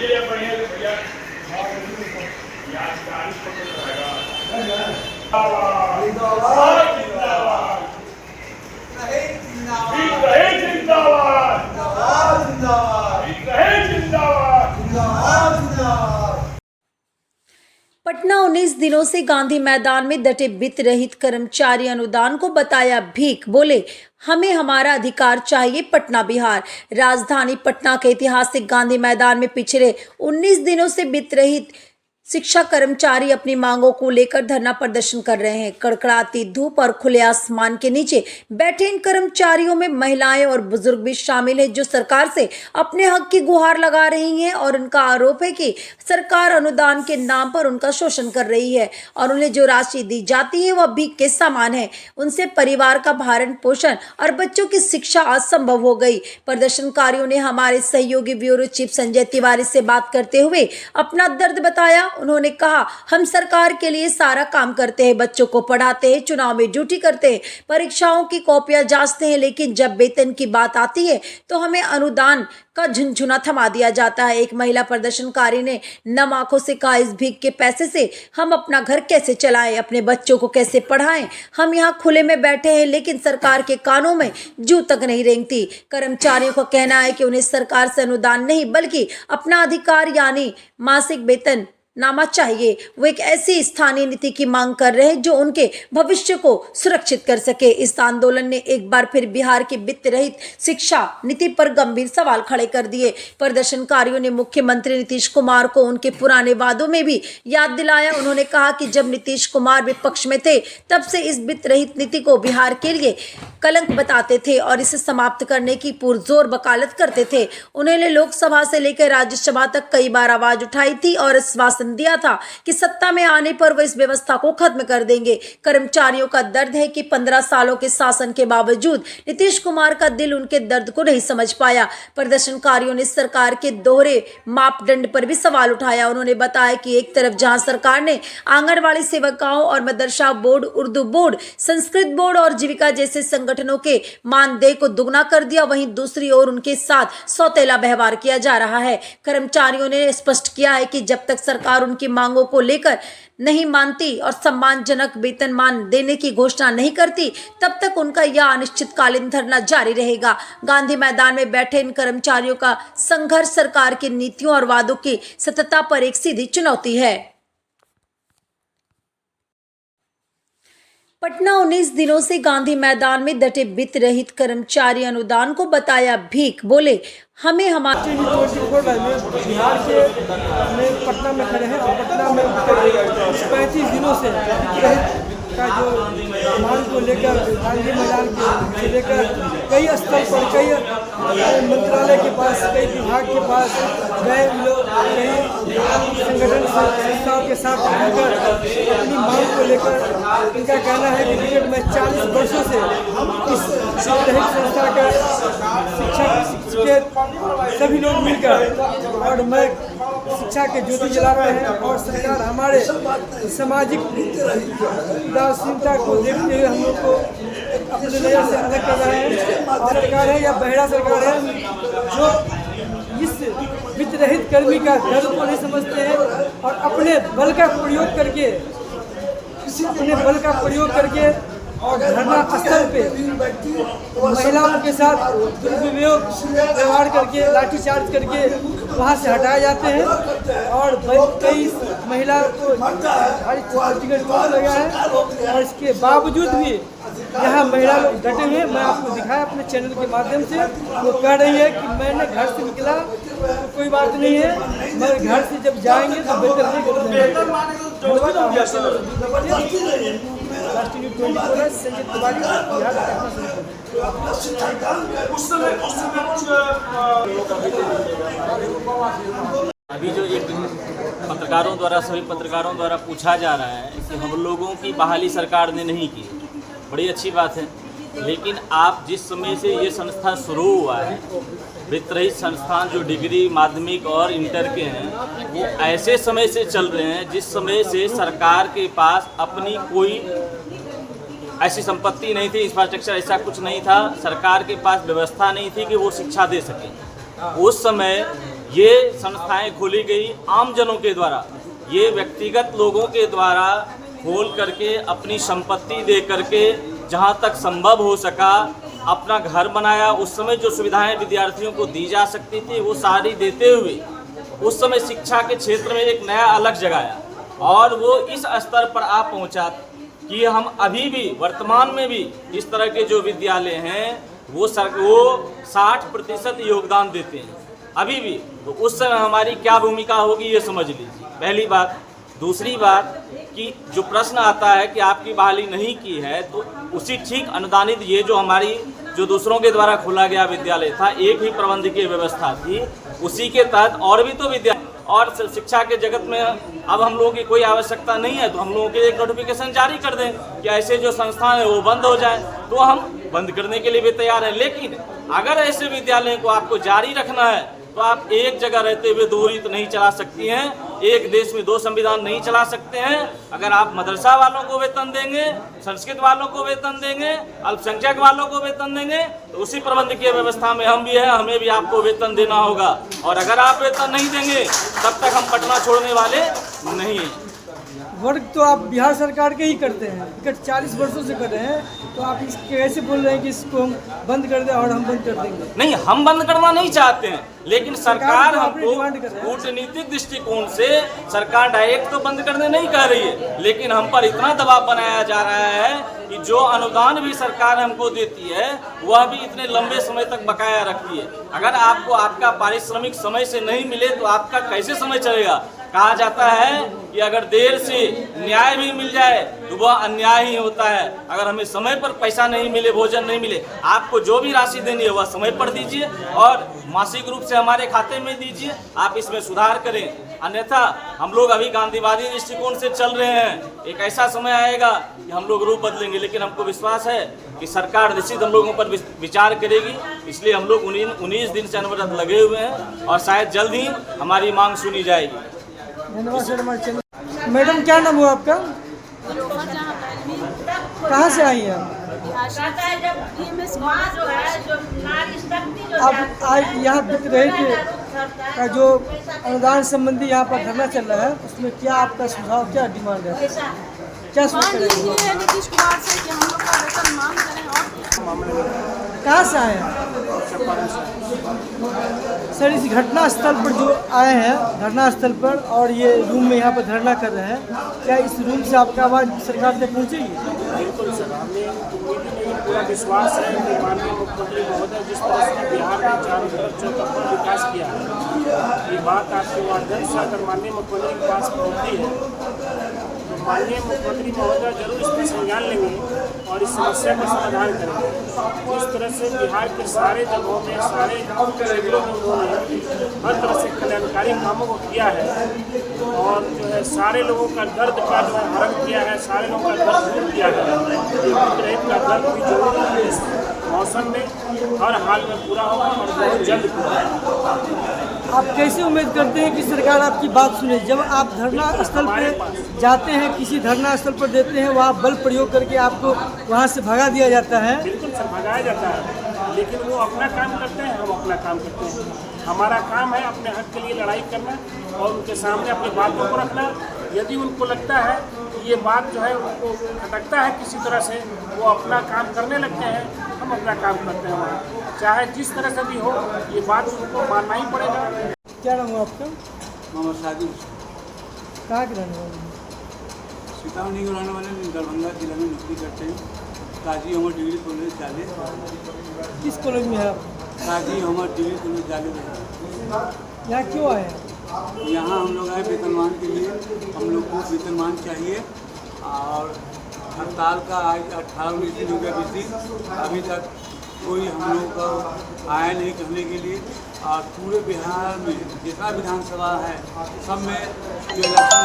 ये बढ़िया से भैया यार गाड़ी पकड़ रहेगा। जिंदाबाद जिंदाबाद रहे जिंदाबाद रहे जिंदाबाद। पटना 19 दिनों से गांधी मैदान में डटे वित्त रहित कर्मचारी अनुदान को बताया भीख, बोले हमें हमारा अधिकार चाहिए। पटना बिहार राजधानी पटना के ऐतिहासिक गांधी मैदान में पिछले 19 दिनों से वित्त रहित शिक्षा कर्मचारी अपनी मांगों को लेकर धरना प्रदर्शन कर रहे हैं। कड़कड़ाती धूप और खुले आसमान के नीचे बैठे इन कर्मचारियों में महिलाएं और बुजुर्ग भी शामिल हैं, जो सरकार से अपने हक की गुहार लगा रही हैं और उनका आरोप है कि सरकार अनुदान के नाम पर उनका शोषण कर रही है और उन्हें जो राशि दी जाती है वह भीख के समान है। उनसे परिवार का भरण पोषण और बच्चों की शिक्षा असंभव हो गई। प्रदर्शनकारियों ने हमारे सहयोगी ब्यूरो चीफ संजय तिवारी से बात करते हुए अपना दर्द बताया। उन्होंने कहा, हम सरकार के लिए सारा काम करते हैं, बच्चों को पढ़ाते हैं, चुनाव में ड्यूटी करते हैं, परीक्षाओं की कॉपियां जांचते हैं, लेकिन जब वेतन की बात आती है तो हमें अनुदान का झुनझुना थमा दिया जाता है। एक महिला प्रदर्शनकारी ने नम आंखों से कहा, इस भीख के पैसे से हम अपना घर कैसे चलाएं, अपने बच्चों को कैसे पढ़ाएं। हम यहाँ खुले में बैठे हैं, लेकिन सरकार के कानों में जू तक नहीं रेंगती। कर्मचारियों का कहना है कि उन्हें सरकार से अनुदान नहीं बल्कि अपना अधिकार यानी मासिक वेतन नामा चाहिए। वो एक ऐसी स्थानीय नीति की मांग कर रहे हैं जो उनके भविष्य को सुरक्षित कर सके। इस आंदोलन ने एक बार फिर बिहार की वित्त रहित शिक्षा नीति पर गंभीर सवाल खड़े कर दिए। प्रदर्शनकारियों ने मुख्यमंत्री नीतीश कुमार को उनके पुराने वादों में भी याद दिलाया। उन्होंने कहा कि जब नीतीश कुमार विपक्ष में थे तब से इस वित्त रहित नीति को बिहार के लिए कलंक बताते थे और इसे समाप्त करने की पुरजोर वकालत करते थे। उन्होंने लोकसभा से लेकर राज्यसभा तक कई बार आवाज उठाई थी और आश्वासन दिया था कि सत्ता में आने पर वह इस व्यवस्था को खत्म कर देंगे। कर्मचारियों का दर्द है कि 15 सालों के शासन के बावजूद नीतीश कुमार का दिल उनके दर्द को नहीं समझ पाया। प्रदर्शनकारियों ने सरकार के दोहरे मापदंड पर भी सवाल उठाया। उन्होंने बताया कि एक तरफ जहां सरकार ने आंगनबाड़ी सेविकाओं और Madrasa board, Urdu board, Sanskrit board और जीविका जैसे संगठनों के मानदेय को दुगना कर दिया, वहीं दूसरी ओर उनके साथ सौतेला व्यवहार किया जा रहा है। कर्मचारियों ने स्पष्ट किया है कि जब तक सरकार उनकी मांगों को लेकर नहीं मानती और सम्मानजनक वेतनमान देने की घोषणा नहीं करती, तब तक उनका यह अनिश्चितकालीन धरना जारी रहेगा। गांधी मैदान में बैठे इन कर्मचारियों का संघर्ष सरकार की नीतियों और वादों की सत्यता पर एक सीधी चुनौती है। पटना 19 दिनों से गांधी मैदान में डटे वित्त रहित कर्मचारी अनुदान को बताया भीख, बोले हमें हमारे बिहार के में पटना में खड़े हैं और पटना में 35 दिनों से का जो मांग को लेकर गांधी मैदान से लेकर कई स्तर पर कई मंत्रालय के पास, कई विभाग के पास गए लोग, कई संगठन संस्थाओं के साथ मिलकर अपनी मांग को लेकर इनका कहना है कि विगत में 40 वर्षों से इस रहित संस्था का शिक्षक सभी लोग मिलकर और मैं शिक्षा के ज्योति जला रहे हैं और सरकार हमारे सामाजिक उदासीनता को देखते हुए हम लोग को अपने नजर से अलग कर रहे हैं। और सरकार है या बहेड़ा सरकार है जो इस वित्त रहित कर्मी का दर्द को नहीं समझते हैं और अपने बल का प्रयोग करके और धरना स्थल पे महिलाओं के साथ दुर्व्यवहार व्यवहार करके लाठीचार्ज करके वहाँ से हटाए जाते हैं और कई महिला को टिकट लगा है और इसके बावजूद भी यहाँ महिला लोग डटे हुए। मैं आपको दिखाया अपने चैनल के माध्यम से, वो कह रही है कि मैंने घर से निकला तो कोई बात नहीं है, मगर घर से जब जाएंगे तो बेहतर नहीं। अभी जो एक सभी पत्रकारों द्वारा पूछा जा रहा है कि हम लोगों की बहाली सरकार ने नहीं की, बड़ी अच्छी बात है, लेकिन आप जिस समय से ये संस्था शुरू हुआ है, वित्त रहित संस्थान जो डिग्री, माध्यमिक और इंटर के हैं, वो ऐसे समय से चल रहे हैं जिस समय से सरकार के पास अपनी कोई ऐसी संपत्ति नहीं थी, इंफ्रास्ट्रक्चर ऐसा कुछ नहीं था, सरकार के पास व्यवस्था नहीं थी कि वो शिक्षा दे सके। उस समय ये संस्थाएं खोली गई आमजनों के द्वारा, ये व्यक्तिगत लोगों के द्वारा खोल करके अपनी संपत्ति दे करके जहाँ तक संभव हो सका अपना घर बनाया। उस समय जो सुविधाएं विद्यार्थियों को दी जा सकती थी वो सारी देते हुए उस समय शिक्षा के क्षेत्र में एक नया अलग जगाया और वो इस स्तर पर आ पहुँचा कि हम अभी भी वर्तमान में भी इस तरह के जो विद्यालय हैं वो 60% योगदान देते हैं अभी भी। तो उस समय हमारी क्या भूमिका होगी ये समझ लीजिए, पहली बात। दूसरी बात कि जो प्रश्न आता है कि आपकी बहाली नहीं की है, तो उसी ठीक अनुदानित ये जो हमारी जो दूसरों के द्वारा खोला गया विद्यालय था, एक ही प्रबंधकीय व्यवस्था थी, उसी के तहत और भी तो विद्यालय और शिक्षा के जगत में अब हम लोगों की कोई आवश्यकता नहीं है तो हम लोगों के एक नोटिफिकेशन जारी कर दें कि ऐसे जो संस्थान है वो बंद हो जाए, तो हम बंद करने के लिए भी तैयार हैं। लेकिन अगर ऐसे विद्यालयों को आपको जारी रखना है तो आप एक जगह रहते हुए दो रीत नहीं चला सकती हैं, एक देश में दो संविधान नहीं चला सकते हैं। अगर आप मदरसा वालों को वेतन देंगे, संस्कृत वालों को वेतन देंगे, अल्पसंख्यक वालों को वेतन देंगे, तो उसी प्रबंधकीय व्यवस्था में हम भी हैं, हमें भी आपको वेतन देना होगा। और अगर आप वेतन नहीं देंगे तब तक हम पटना छोड़ने वाले नहीं हैं। वर्क तो आप बिहार सरकार के ही करते हैं, विगत 40 वर्षों से कर रहे हैं, तो आप इस कैसे बोल रहे हैं कि इसको हम बंद कर दें और हम बंद कर देंगे? नहीं, हम बंद करना नहीं चाहते हैं, लेकिन सरकार हमको डिमांड कर रहे हैं। कूटनीतिक दृष्टिकोण से सरकार डायरेक्ट तो बंद करने नहीं कह रही है, लेकिन हम पर इतना दबाव बनाया जा रहा है कि जो अनुदान भी सरकार हमको देती है वह भी इतने लंबे समय तक बकाया रखती है। अगर आपको आपका पारिश्रमिक समय से नहीं मिले तो आपका कैसे समय चलेगा? कहा जाता है कि अगर देर से न्याय भी मिल जाए तो वह अन्याय ही होता है। अगर हमें समय पर पैसा नहीं मिले, भोजन नहीं मिले, आपको जो भी राशि देनी है वह समय पर दीजिए और मासिक रूप से हमारे खाते में दीजिए। आप इसमें सुधार करें, अन्यथा हम लोग अभी गांधीवादी दृष्टिकोण से चल रहे हैं। एक ऐसा समय आएगा कि हम लोग रूप बदलेंगे, लेकिन हमको विश्वास है कि सरकार निश्चित हम लोगों पर विचार करेगी। इसलिए हम लोग 19 दिन से अनवरत लगे हुए हैं और शायद जल्द ही हमारी मांग सुनी जाएगी। धन्यवाद सर, हमारे चैनल। मैडम क्या नाम हुआ आपका? कहाँ से आई हैं आप? अब आज यहाँ बिक रहे थे का जो अनुदान संबंधी यहाँ पर धरना चल रहा है, उसमें क्या आपका सुझाव, क्या डिमांड है, क्या सोच रहे हैं? नीतीश कुमार से कि हम लोग का वेतन मांग करें। और कहाँ से आए हैं सर? इस घटना स्थल पर जो आए हैं, धरना स्थल पर, और ये रूम में यहाँ पर धरना कर रहे हैं, क्या इस रूम से आपका आवाज़ सरकार तक पहुँचेगी? बिल्कुल सर, हमें उम्मीद नहीं, पूरा विश्वास है कि माननीय मुख्यमंत्री महोदय जिस तरह से बिहार में चारों तरफ चौतरफा विकास किया है, ये बात आपके माध्यम से अगर माननीय मुख्यमंत्री के पास पहुँचती है तो माननीय मुख्यमंत्री महोदय जरूर इस पर संज्ञान लेंगे और इस समस्या का समाधान करेंगे। जिस तरह से बिहार के सारे जगहों में, सारे क्षेत्रों में उन्होंने हर तरह से कल्याणकारी कामों को किया है और जो है सारे लोगों का दर्द का जो है हरण किया है, सारे लोगों का दर्द दूर किया है। वित्त का दर्द भी जरूर इस मौसम में हर हाल में पूरा होगा और बहुत जल्द पूरा होगा। आप कैसे उम्मीद करते हैं कि सरकार आपकी बात सुने? जब आप धरना स्थल पर जाते हैं, किसी धरना स्थल पर देते हैं, वहाँ बल प्रयोग करके आपको वहाँ से भगा दिया जाता है। बिल्कुल सर, भगाया जाता है, लेकिन वो अपना काम करते हैं, हम अपना काम करते हैं। हमारा काम है अपने हक के लिए लड़ाई करना और उनके सामने अपनी बातों को रखना। यदि उनको लगता है कि ये बात जो है उनको खटकता है किसी तरह से, वो अपना काम करने लगते हैं, हम अपना काम करते हैं वहाँ, चाहे जिस तरह से भी हो, ये बात उनको मानना ही पड़ेगा। क्या नाम हुआ आपका? मोहम्मद सादिक। कहाँ के रहने वाले? सीतामढ़ी के रहने वाले, दरभंगा जिला में नौकरी करते हैं। काजी अमर डिग्री कॉलेज जाले। किस कॉलेज में है आप? काजी अमर डिग्री कॉलेज जाले। यहाँ क्यों आए हैं? यहाँ हम लोग आए वेतनमान के लिए। हम लोग को वेतनमान चाहिए और हड़ताल का आज 18-19 दिन हो गया, 20 दिन, अभी तक कोई हम लोग का आया नहीं कहने के लिए। और पूरे बिहार में जितना विधानसभा है सब में जो इलेक्शन